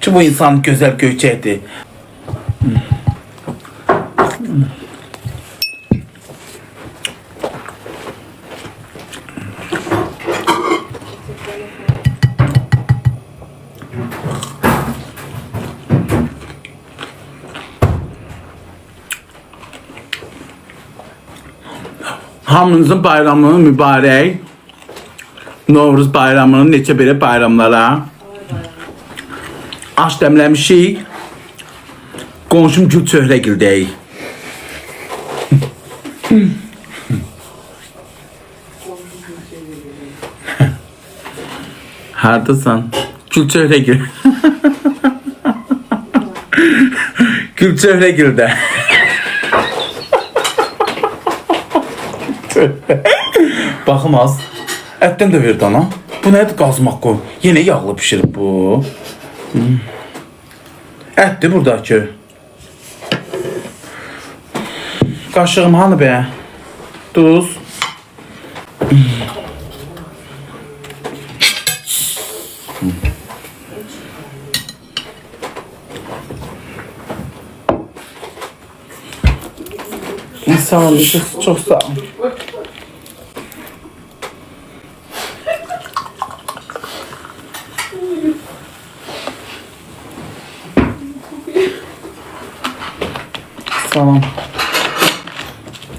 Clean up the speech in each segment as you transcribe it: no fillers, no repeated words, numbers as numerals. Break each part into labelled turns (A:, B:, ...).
A: Ki bu insan güzel göçekti. Hamınızın bayramını mübarək. Novruz bayramının neçə belə bayramlara. Aş dəmləmişik. Qonşum Gül Çöhrəgildəyik. Hardasan? Gül Çöhrəgil. Gül Çöhrəgildə. Baxım az. Ətdən də verdi ana. Bu nədir qazmaq qoy? Yenə yağlı pişirib bu. Ətdir buradakı. Qaşığım hanı be? Duz. Sağ olun, çok sağ olun. Tamam.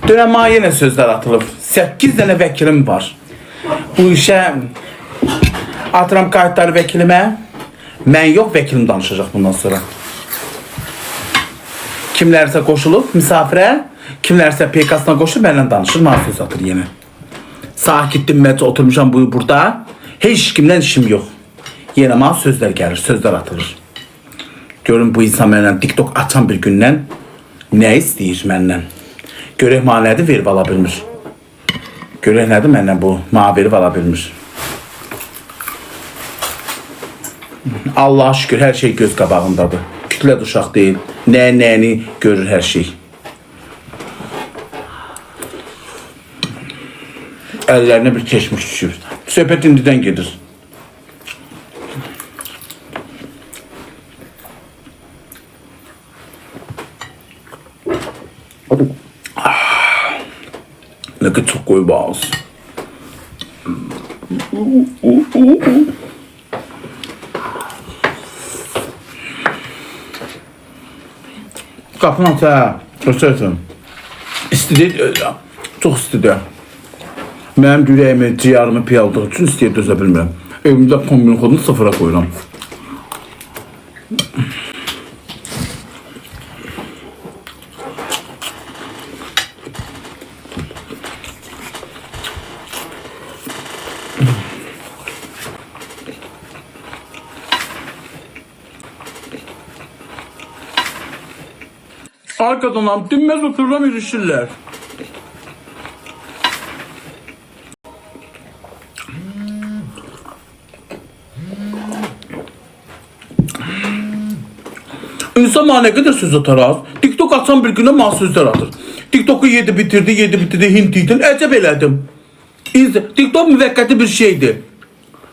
A: Dönəm yenə sözlər atılıb. 8 dənə vəkilim var. Bu işə atıram kayıtları vəkilimə. Mən yox, vəkilim danışacaq bundan sonra. Kimlərsə qoşulub misafirə, kimlərsə PKS-na qoşulub mənlə danışır, mənə söz atır yenə. Sakit dinməcə oturmuşam burada. Heç kimdən işim yox. Yenə mənə sözlər gəlir, sözlər atılır. Görün bu insan mənlə TikTok açan bir gündən nə istəyir məndən? Görək mənə nədir verib ala bilmir. Görək nədir məndən bu mənə verib ala bilmir. Allah'a şükür hər şey göz qabağındadır. Kütlə uşaq deyil. Nəyini görür hər şey. Əllərinə bir keçmiş düşür. Söhbət indidən gedir. Ne kadar çok koyu bağız. Kapını at ha. Göstersin. İstedi, çok istedi. Mənim ürəyimi, ciyarımı piyaldığı üçün istəyir dözə bilmirəm. Evimdə kombin kodunu sıfıra koyuram. Arkadan dinmez oturulam yürüşürler. İnsan bana ne kadar söz atar az. TikTok açan bir güne bana sözler atır. TikTok'u yedi bitirdi, hintiydim, əcəb elədim. TikTok müvəqqəti bir şeydi.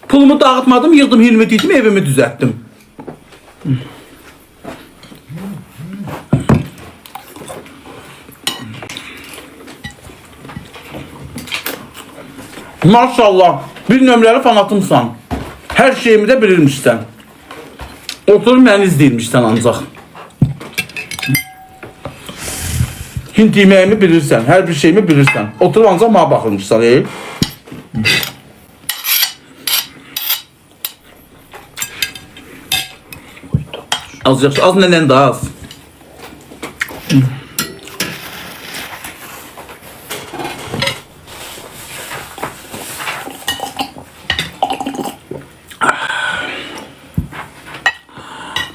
A: Pulumu dağıtmadım, yıldım, hilmetiydim, evimi düzelttim. Maşallah, bir nömrəli fanatımsan. Her şeyimi de bilirmişsən. Oturup beni izleyirmişsən ancaq. Hint yeməyimi bilirsən, hər bir şeyimi bilirsən. Oturup ancaq mənə baxırmışsan, Az yaxşı, az nənən də az.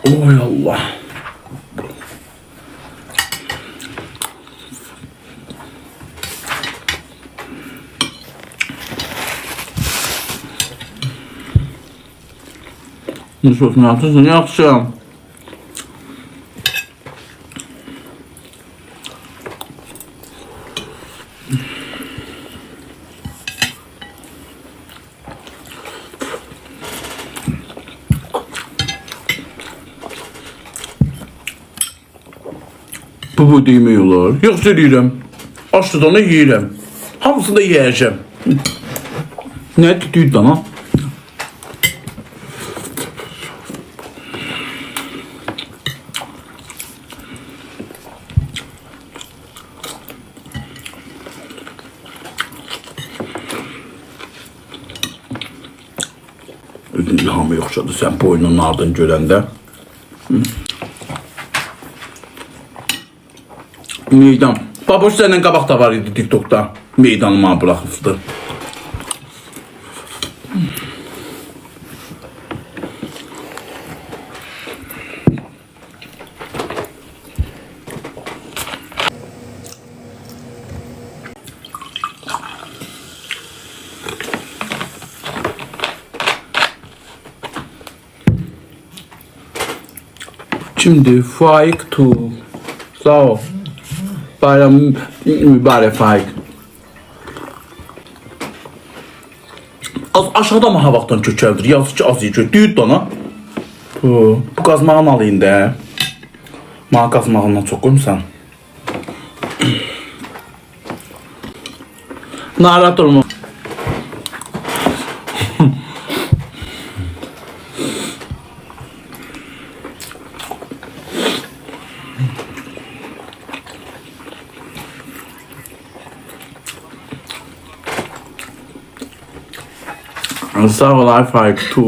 A: Oy Allah. Bu sosunu atırsan yaxşı. Bu demək olar. Yoxsa deyirəm. Açlıdan da yeyirəm. Hamısını da yeyəcəm. Nə deyir dana? İlhamı yoxşadı sən boynunun ardını görəndə. Meydan. Baboş səndən qabaq da var idi TikTokda. Meydanıma bıraxıbdı. Şimdi Faik tu. Sağ ol. Bayram mübarek Faik. Az aşağıda mı havaqdan kökəldir? Yazı ki az yiyəcək. Düyüd dana. Bu qazmağın alayın da. Mənə qazmağından çox qoymuşsan. Narahat olma. Sağ ol Faik tu.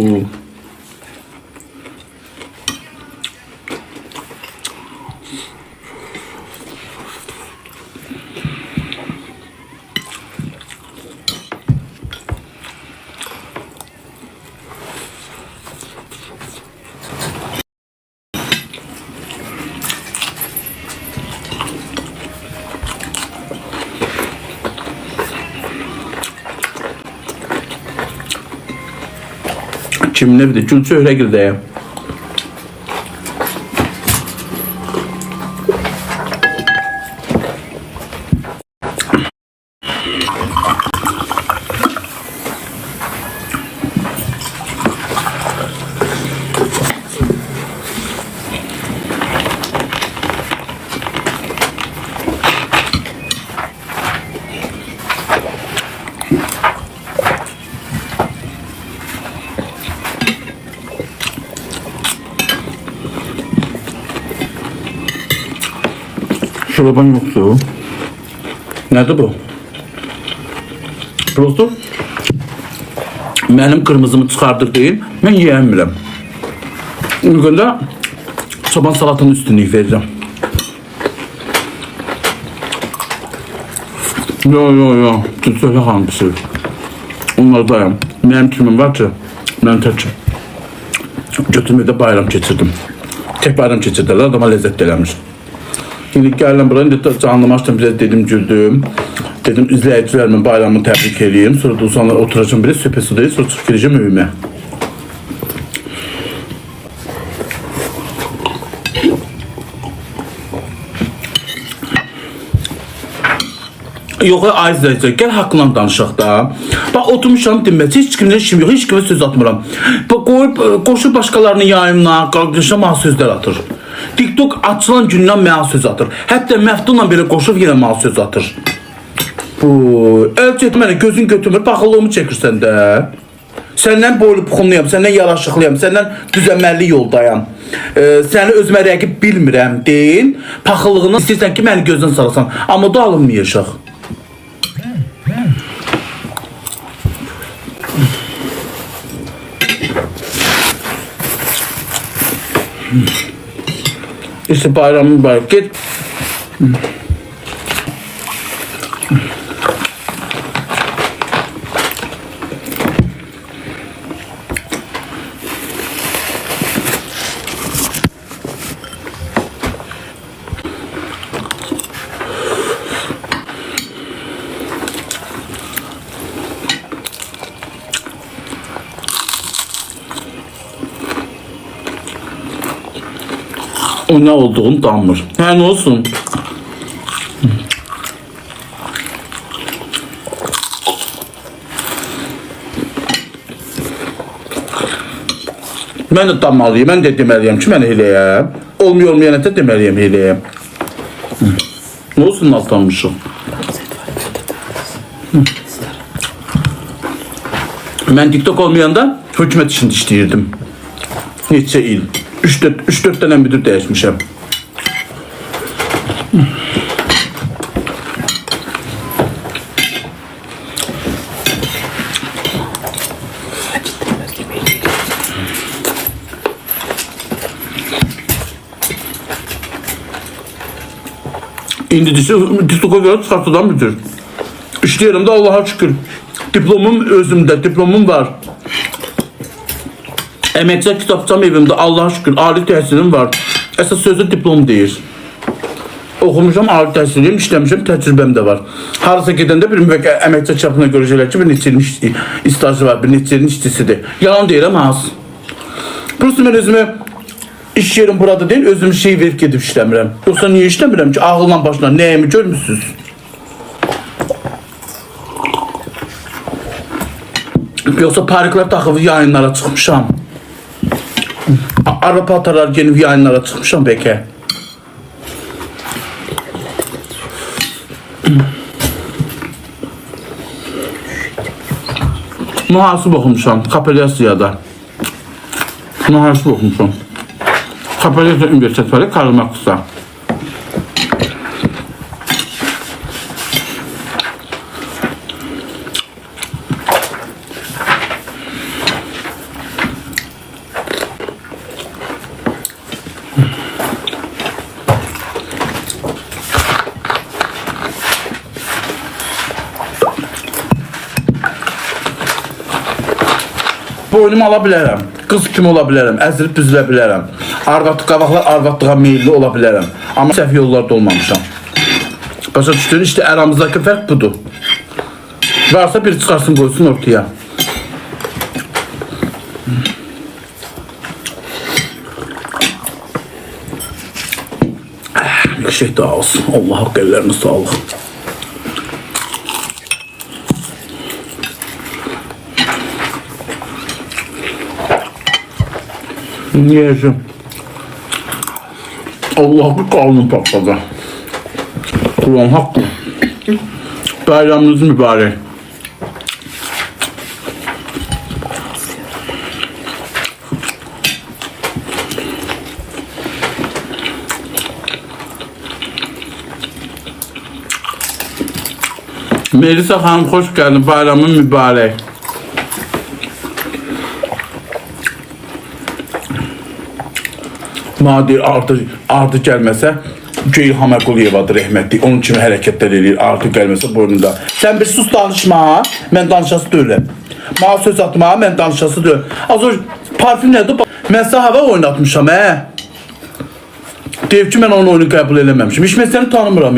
A: Kim ne bilir? Gülçü öyle girdi. Şuraban yoktu. Nerede bu? Prosto. Benim kırmızımı çıkardır değil. Ben yiyemiyorum. Bugün de çoban salatanın üstünü vereceğim. Yo. Söyle hanım bir şey. Onlardayım. Benim kimim var ki? Ben tercih. Götürmede bayram geçirdim. Tek bayram geçirdiler. Adama lezzet eləmiş. Şimdi gəldim buranı canlımışdım, biraz dedim güldüm. Dedim izləyicilərimin bayramını təbrik edeyim. Sonra da sonra oturacağım biraz söhbət sudayı, sonra çıxıb girəcəm evimə. Yox ay izləyicilər, gəl haqqından danışaq da. Bax oturmuşam dinməsi, heç kimdən işim yox, heç kimə söz atmıram. Qoyub qoşub başqalarının yayımına, qalqışa sözlər atır. TikTok açılan gündən mənə söz atır. Hətta Məftunla belə qoşub yenə mənə söz atır. Bu, ölç etməni gözün götürmür, baxıllığımı çəkirsən də. Səndən boylu puxunluyam, səndən yaraşıqlıyam, səndən düzəməlli yoldayam. Səni özümə rəqib bilmirəm deyin. Paxıllığını istəyirsən ki, məni gözdən salasan. Amma da alınmayacaq. İşte bayram mübarek. Git. O ne olduğunu danmır. Her ne olsun. Ben de danmalıyım. Ben de demeliyim ki ben hileyim. Olmuyor olmayan da demeliyim hileyim. Ne olsun atlanmışım. Ben TikTok olmayanda hükümet işini işləyirdim. Neçə il. 3-4 dənə müdür dəyişmişəm. İndi TikTok'a göre çıkartıdan müdür. İşləyirəm də Allah'a şükür. Diplomum özümdə, diplomum var. Əməkçi kitabçam evimdə, Allah'a şükür. Ali təhsilim var. Əsas sözü diplom deyir. Oxumuşam, ali təhsilim, işləmişəm, təcrübəm də var. Harasa gedəndə bir müvəqqə əməkçi kitabına görəcəklər ki, bir neçə ilin stajı var, bir neçə ilin işçisidir. Yalan deyirəm, az. Burası mən özümü iş yerim burada deyil, özüm şey verib gedib işləmirəm. Yoxsa niyə işləmirəm ki, ağılla başına nəyimi görmüsünüz? Yoxsa pariklər taxıb yayınlara çıxmışam. Araba atarlar gelip yayınlara çıxmışam bəlkə. Mühasib oxumuşam, Kapelyasiyada. Mühasib oxumuşam. Kapalyasiya Üniversitesi Karl Marx'ta. Boynumu ala bilərəm, qız kimi ola bilərəm, əzilib büzülə bilərəm. Qabaqlar arvadlığa meyilli ola bilərəm. Amma səhv yollarda olmamışam. Başa düşdün, işte aramızdakı fərq budur. Varsa biri çıxarsın qoysun ortaya. Bir şey daha olsun. Allah haqqı ellərinə sağlıq. Yiyeceğim. Allah bir karnım patladı. Kur'an hakkı. Bayramınız mübarek. Melisa Hanım hoş geldin. Bayramın mübarek. Nadir ardı gəlməsə Ceyhan Məquliyevadır rəhmətli. Onun kimi hərəkətlər edir. Ardı gəlməsə boynunda. Sən bir sus danışma. Mən danışası deyiləm. Mənə söz atma. Mən danışası deyiləm. Az önce parfüm nədir? Mən sənə hava oynatmışam. Deyib ki mən onun oyunu qəbul eləməmişim. Hiç mən səni tanımıram.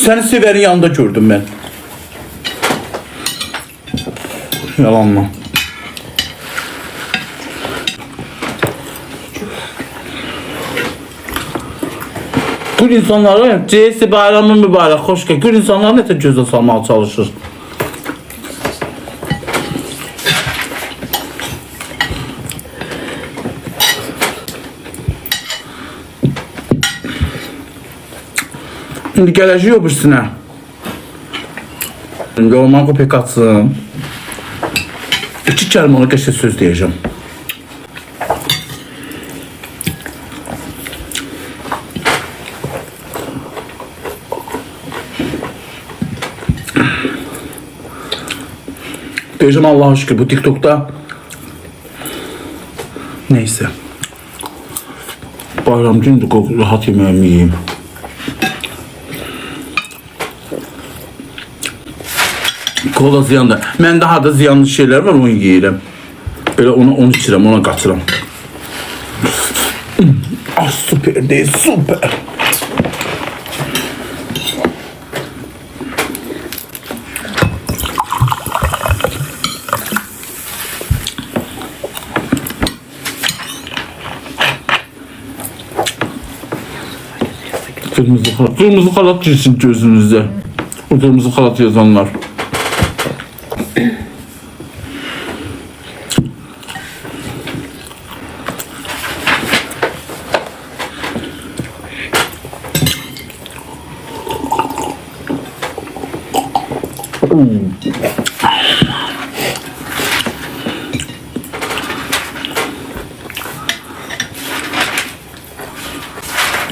A: Səni Severin yanında gördüm mən. Yalanla. Gül insanları, Ceysi bayramın mübarek, hoş geldin. Gül insanları ne tür göze salmaya çalışır? Şimdi gələcək öbürsünə. Yorulman köpək atsın. 2 kəlmə ona qəşəng söz deyəcəm. Deyəcəm Allah'a şükür bu TikTok'ta neyse bayram günü de rahat yemeğimi yiyeyim. Kola ziyanda. Mən daha da ziyanlı şeyler var onu yiyirəm. Böyle onu içirəm, ona qaçıram. Ah süper değil, süper. Kırmızı halat girsin gözünüzde. O kırmızı halat yazanlar.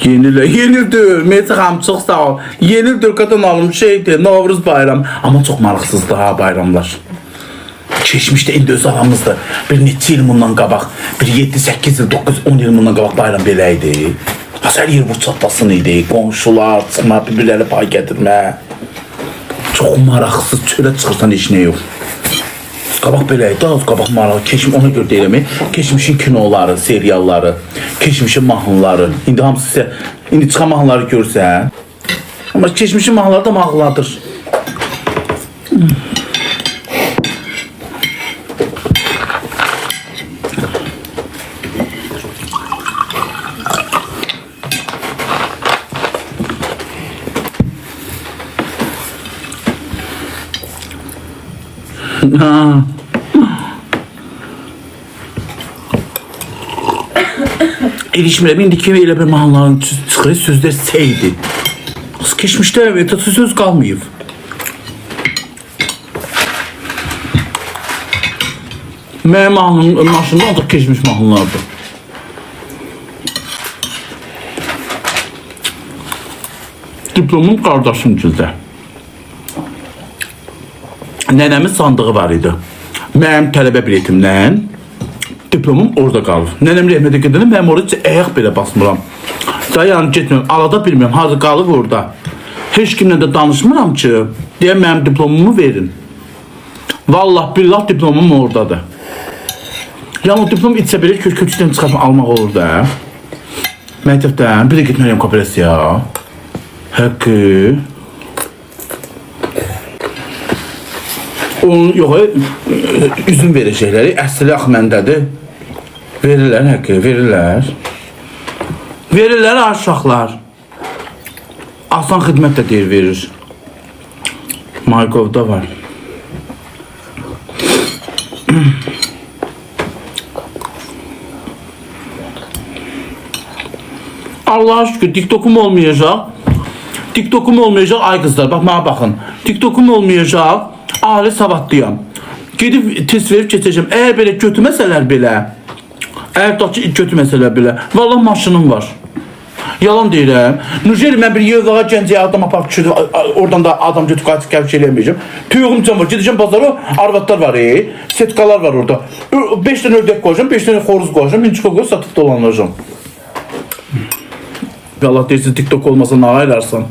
A: Yenildir. Mehdi xanım çox sağ ol. Yenildir qatan alım şeydir, Novruz bayram. Amma çox maraqsızdır ha bayramlar. Keçmişdə indi öz aramızda bir neçə il bundan qabaq, bir 7-8 il, 9-10 il bundan qabaq bayram belə idi. Hər yer bu çatlasın idi, qonşular, çıxma, bir-birləri pay gətirmə. Çox maraqsız, çölə çıxırsan heç nə yox. Qabaq belə idi, az qabaq maraq, ona görə deyirəm, keçmişin kinoları, serialları, keçmişin mahnıları, indi hamısı, indi çıxan mahnıları görsən. Amma keçmişin mahnıları da mahnılardır. İlişmirəm, indiki elə bir mahnıların çıxır, sözlər seydi. Keçmişdə söz qalmayıb. Mənim maşında ancaq keçmiş mahnılardır. Diplomum qardaşımcıldə. Nənəmin sandığı var idi. Mənim tələbə biletimdən diplomum orada qalır. Nənəm rəhmətə gedəndə mənim orada heç ayaq belə basmıram. Dayan getmirəm, alada bilmirəm, hazır qalıb orada. Heç kimlə də danışmıram ki, deyə mənim diplomumu verin. Vallah billah diplomum oradadır. Yəni o diplom içsə belə köçdən çıxartma almaq olur da. Məktəbdən bir də getməliyəm kooperasiya. Haqqı. Onun yox, üzüm verəcəkləri əsli ax məndədir. Verirlər haqqı, verirlər. Verirlər aşağılar. Asan xidmət də deyir, verir. Markovda var. Allah'a şükür TikTok'um olmayacaq. TikTok'um olmayacaq ay qızlar. Bax mənə baxın. TikTok'um olmayacaq. Ali savadlıyam. Gedib test verib keçəcəm. Əgər belə götürməsələr belə, əgər götürməsələr belə, vallahi maşınım var. Yalan deyirəm. Nujeri mən bir yıllığa gəncəyə adam aparıb düşürdüm. Oradan da adam götürüb qaçıb gəlib şey eləyəməyəcəm. Tüyüğüm can var. Gedəcəm bazara, arvadlar var, setkalar var orada. 5 dənə ördək qoyacağım, 5 dənə xoruz qoyacağım, minçiko qoyub satıb dolanacağım. Allah deyirsin, TikTok olmasa nə ayırarsan?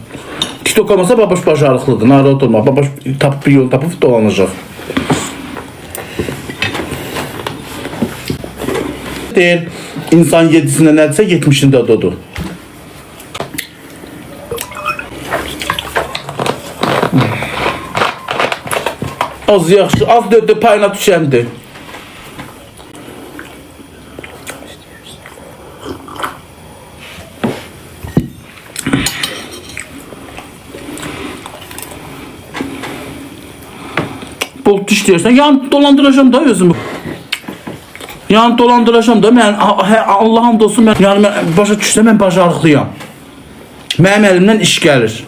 A: TikTok olmasa babaş bacarıqlıdır, narahat olma. Babaş bir yol tapıb dolanacaq. Deyir, insan 7'sində nədirsə 70'ində dodur. Az yaxşı, az dördü payına düşəmdir. Bolt işləyirsən, yan dolandıracağım da özümü. Yani dolandıracağım da mən Allah'ım olsun mən yəni mən başa düşsəm mən bacarıqlıyam. Mənim əlimdən iş gəlir.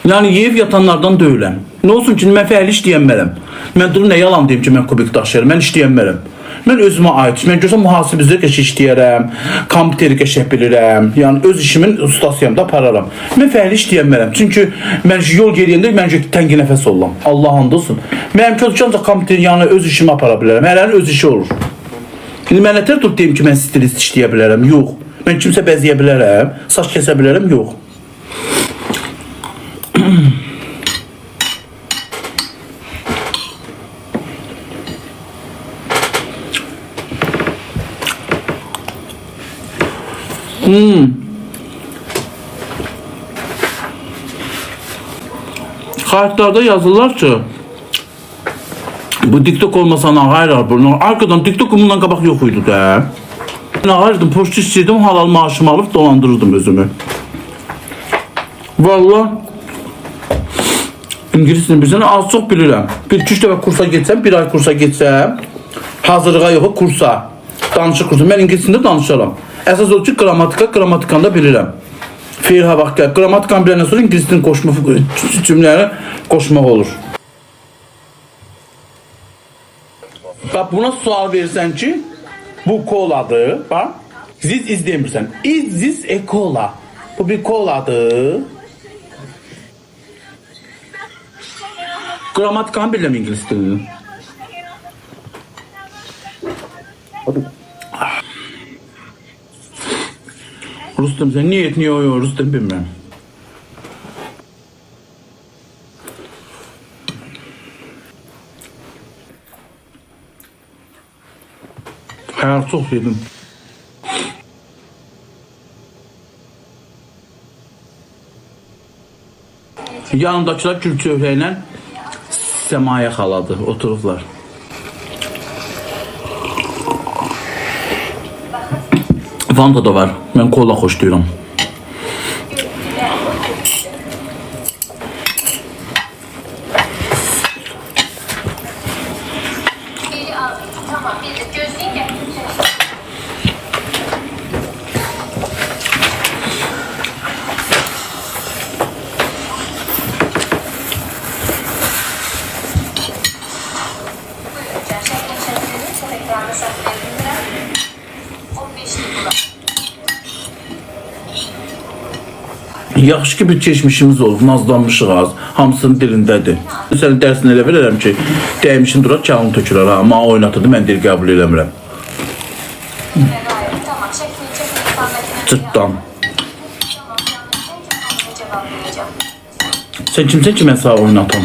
A: Yani yeyib yatanlardan deyiləm. Nə olsun ki mən fəhli işləyənmərəm. Mən durum nə yalan deyim ki mən kubik daşıyarım. Mən işləyənmərəm. Mən özümə ait. Mən görsən mühasibəçilik qəşəng işləyərəm, kompüteri qəşəng bilirəm. Yəni öz işimin ustasıyam da apararam. Mən fəhli işləyənmərəm. Çünki mən yol yeriyəndə mən təngi nəfəs olam. Allah and olsun. Mənim ki ancaq kompüter yəni öz işimi apara bilərəm. Hərənin öz işi olur. İndi mən nətər tutub deyim ki mən stilist işləyə bilərəm? Yox. Mən kimsə bəzəyə bilərəm, saç kəsə bilərəm? Yox. Kayıtlarda yazırlar ki bu TikTok olmasa nağayrar bunu. Arkadan TikTok bundan qabaq yox idi də. Nağayırdım, poçtu istəyirdim, halal maaşımı alıp dolandırırdım özümü. Vallahi İngilisini bilsene az çok bilirəm. Bir 2-3 dəfə kursa getsəm, bir ay kursa getsəm, hazırlığa yox kursa, danışıq kursa. Mən ingilisində danışaram. Əsas o ki, qrammatikanda bilirəm. Fiilha bak gel. Qramatikanı bilenden sonra ingilisdən cümlələri qoşmaq olur. Bak buna sual verirsen ki bu koladır. Bak. This is demirsən. Is this a cola? Bu bir koladır. Qramatikanı bilirəm ingilis dilini. Rustam sen niye et niye o Rustam bilmirəm. Hayal çok yedim. Yanındakiler gül çöhrəyə Səmaya xaladır, oturublar. Vanda da var. Ben kola xoşlayıram. Yaxşı ki bir keçmişimiz olub, nazlanmışıq az, hamısının dilindədir. Sən dərsini elə verərəm ki, dəymişin durar, kağını tökürər, amma oynatırdı, mən dil qəbul eləmirəm. Cırtdan. Sən kimsən ki, mən sağ oynatam?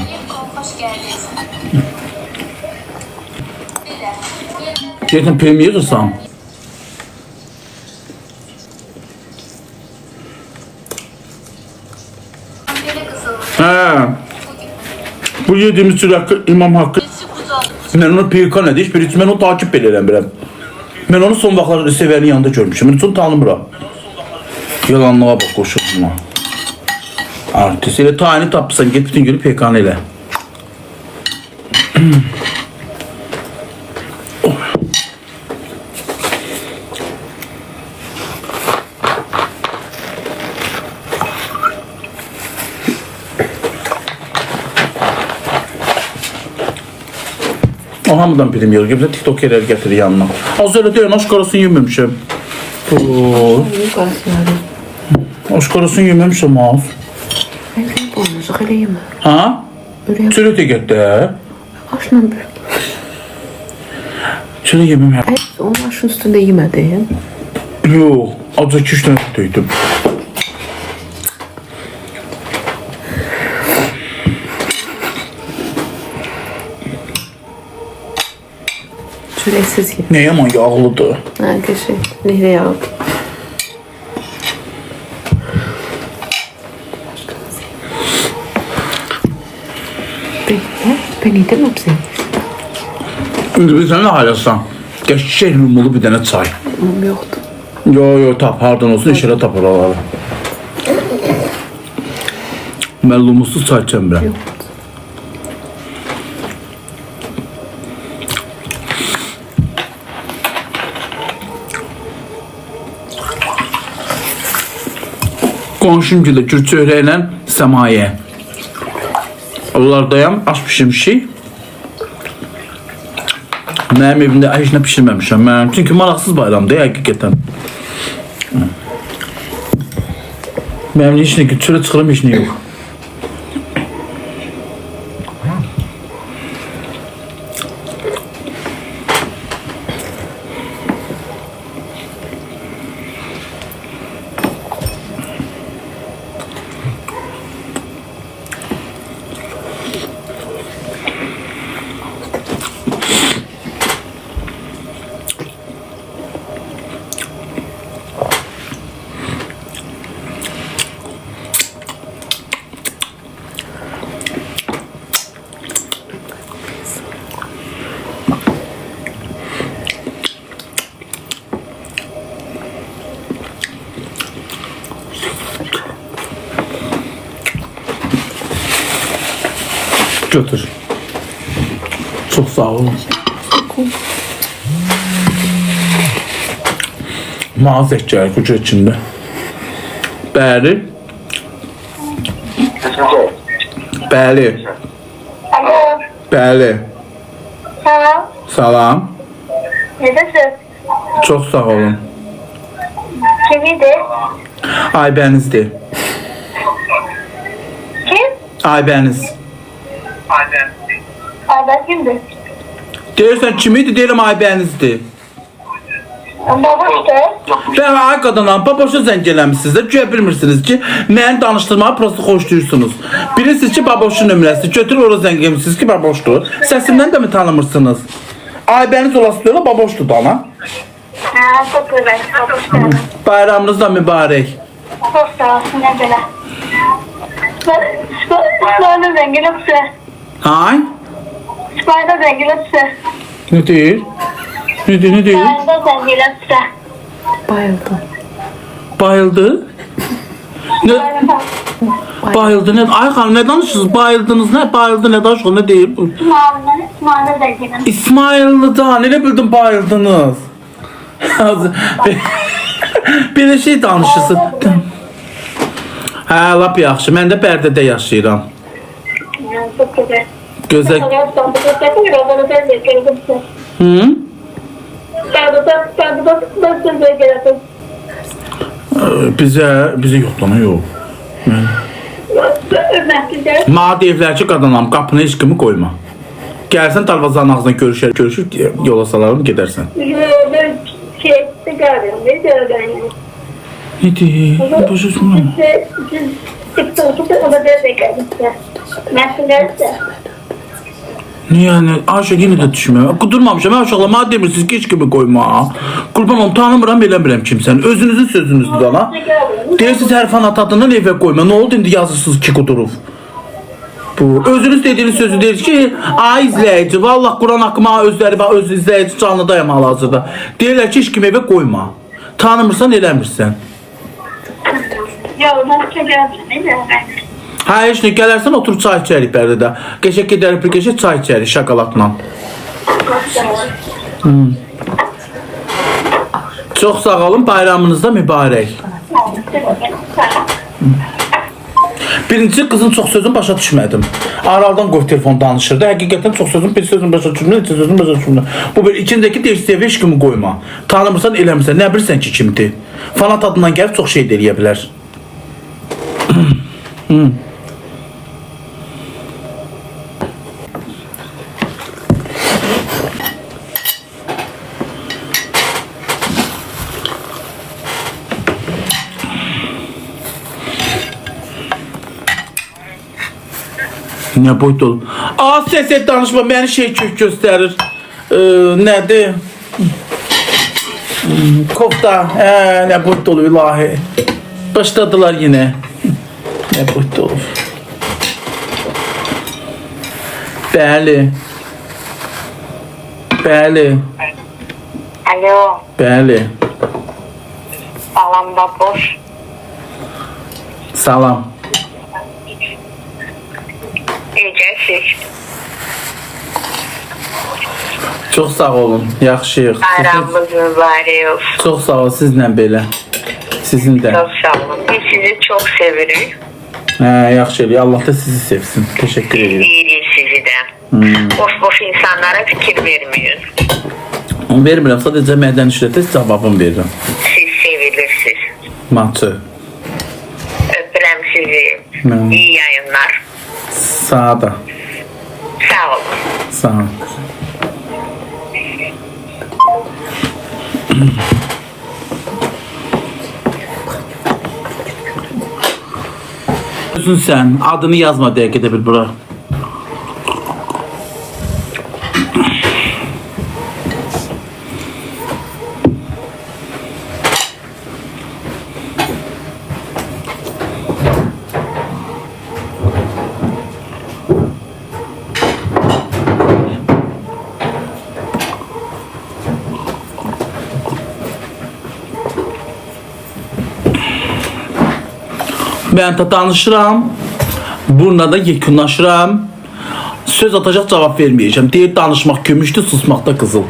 A: Yerdən peymi yığırsan? Bu yediğimiz çıraqı İmam Hakkı. Ben onu peykan ediş, birisi ben onu takip edirəm. Ben onu son vaxtlarda Sevənin yanında görmüşüm. Ben onu tanımıram. Yalanlığa bak qoşulma. Artist elə tayini tapırsan, get bütün günü peykan elə. O hamıdan bilim yeri gibi de TikToker'ler getirir yanına. Az öyle değil, aşkarasını yememişim. Aşkarasını yememişim az. Ha? Çürü de gitti.
B: Aşla bir.
A: Çürü yemem ya.
B: Onun aşın üstünde yemedin.
A: Yok, azıcık 2-3 tane tutuydum.
B: Çöreksiz gibi.
A: Ne yaman yağlıdır.
B: Ha, geçin. Nehre yağı. Ben yedim mi sen?
A: Şimdi biz sen ne halasın? Geçecek lumulu bir tane çay.
B: Yoktu.
A: Yo tap, hardan olsun işe tapar oraları. Ben lumusuz çay içeceğim biraz.
B: Yoktu.
A: Qonşum gilə gül çöhrəylə Səmayə. Onlardayam, aş pişirmişik. Mənim evimdə heç nə pişirməmişəm. Çünki maraqsız bayramdır, həqiqətən. Mənim heç nə ki, çölə çıxıram, heç nə yox. Götür. Çok sağ olun. Mağaz edeceğiz kucu içinde. Bəli. Bəli.
C: Alo.
A: Bəli.
C: Salam.
A: Salam.
C: Necəsiz?
A: Çox sağ olun.
C: Kim idi?
A: Aybənizdir.
C: Kim?
A: Aybəniz.
C: Aydan kimdir?
A: Deyirsən kim idi? Deyirəm Aybənizdir.
C: Babaşdır.
A: Ben ay qadınam, baboşa zəng eləmişsiniz də, güya bilmirsiniz ki, məni danışdırmağı prosto xoşlayırsınız. Bilirsiniz ki, baboşun nömrəsi, götürür oraya zəng eləmişsiniz ki, baboşdur. Səsimdən də mi tanımırsınız? Aybəniz olası deyil, baboşdur da ana.
C: Ha, çok güzel. Babaşdır.
A: Bayramınız da mübarək.
C: Çok sağ olsun, ne böyle. İsmail'e zengin hepsi.
A: Hay?
C: İsmail'e zengin hepsi.
A: Ne deyir? Ne deyir, ne deyir?
C: İsmail'e zengin hepsi.
B: Bayıldı.
A: Bayıldı. Ne? Bayıldı ne? Ay xanım ne danışırsınız? Bayıldınız ne? Bayıldı ne danışırsınız? Ne deyir?
C: İsmail'e zengin hepsi.
A: İsmail'dan ne bildim bayıldınız? Belə şey danışırsın. Hə, lap yaxşı. Mən də Bərdədə yaşayıram.
C: Çok güzel.
A: Gözəl. Hı? Bizə yoxlama yox. Mənə deyirlər ki, qadınam, qapını heç kimi qoyma. Gəlsən darvazanın ağzına görüşür, yola salarım, gedərsən. Ne deyir? Başısın. Yəni, Ayşə yenə də düşmür. Qudurmamışam, mən uşaqlar, mənə demirsiniz ki, heç kimi qoyma. Qurban olum, tanımıram, eləmirəm kimsən. Özünüzün sözünüzdür ana. Deyirsiniz, hər fanat adından evə qoyma. Nə oldu, indi yazırsınız ki, qudurub. Bu, özünüz dediğiniz sözü deyir ki, ay izləyici, vallah Quran haqqıma özləri, öz izləyici canlıdayım hal-hazırda. Deyirlər ki, heç kimi evə qoyma. Tanımırsan, eləmirsən. Hə, heç nə, gələrsən, otur çay içərik Bərdədə. Qəşək gedərik, bir qəşək çay içərik şokoladla. Çox sağ olun, bayramınız da mübarək. Birinci kızın çox sözünü başa düşmədim. Araldan qoy telefon danışırdı. Həqiqətən çox sözün, bir sözün başa düşmür, iki sözün başa düşmür. Bu bir ikinciki deyirsə, heç kimi qoyma. Tanımırsan, eləmirsən, nə bilirsən ki, kimdir. Fanat adından gəlib çox şey də eləyə bilər. Ne boyut olur? Aa, ses et danışma, beni şey kök gösterir. Nədir? Kofta. Ne boyut olur ilahi. Başladılar yine. Ne boyut olur? Bəli. Bəli.
C: Alo.
A: Bəli.
C: Salam baboş.
A: Salam.
C: Necəsiz?
A: Çox sağ olun. Yaxşıyıq.
C: Bayramınız mübarək olsun.
A: Çox sağ olun, sizlə belə. Sizin də.
C: Çok sağ olun. Biz sizi çok seviyoruz.
A: Yaxşı eləyir. Allah da sizi sevsin. Teşekkür ederim.
C: İyilik sizi de. Boş insanlara fikir vermeyin.
A: Vermirəm, sadəcə mədən işlətə cavabım verirəm.
C: Siz sevilirsiniz.
A: Matı.
C: Öpürəm sizi. İyi yayınlar.
A: Sağ da.
C: Sağ olun.
A: Sağ ol. Özün sen adını yazma diye gidebilir bura. Ben de danışıram. Bununla da yekunlaşıram. Söz atacaq cavab verməyəcəm. Deyir danışmaq gümüşdür, susmaq da qızıl.